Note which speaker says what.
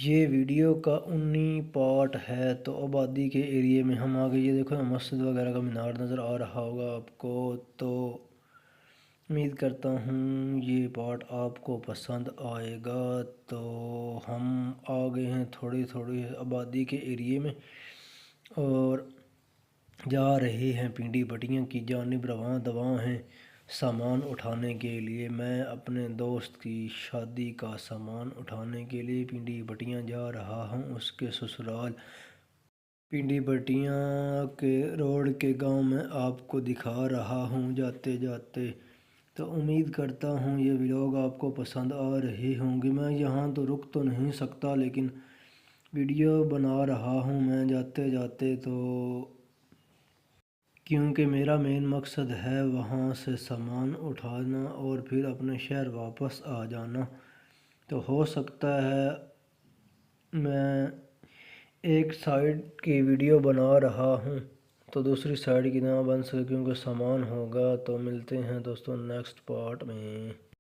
Speaker 1: یہ ویڈیو کا 19 پارٹ ہے۔ تو آبادی کے ایریے میں ہم آگے، یہ دیکھو مسجد وغیرہ کا مینار نظر آ رہا ہوگا آپ کو۔ تو امید کرتا ہوں یہ پارٹ آپ کو پسند آئے گا۔ تو ہم آگے ہیں تھوڑی تھوڑی آبادی کے ایریے میں اور جا رہے ہیں پنڈی بٹیاں کی جانب رواں دواں ہیں سامان اٹھانے کے لیے۔ میں اپنے دوست کی شادی کا سامان اٹھانے کے لیے پنڈی بٹیاں جا رہا ہوں، اس کے سسرال پنڈی بٹیاں کے روڈ کے گاؤں میں آپ کو دکھا رہا ہوں جاتے جاتے۔ تو امید کرتا ہوں یہ ولاگ آپ کو پسند آ رہے ہوں گے۔ میں یہاں تو رک تو نہیں سکتا لیکن ویڈیو بنا رہا ہوں میں جاتے جاتے، تو کیونکہ میرا مین مقصد ہے وہاں سے سامان اٹھانا اور پھر اپنے شہر واپس آ جانا۔ تو ہو سکتا ہے میں ایک سائیڈ کی ویڈیو بنا رہا ہوں تو دوسری سائیڈ کی نہ بن سکے کیونکہ سامان ہوگا۔ تو ملتے ہیں دوستوں نیکسٹ پارٹ میں۔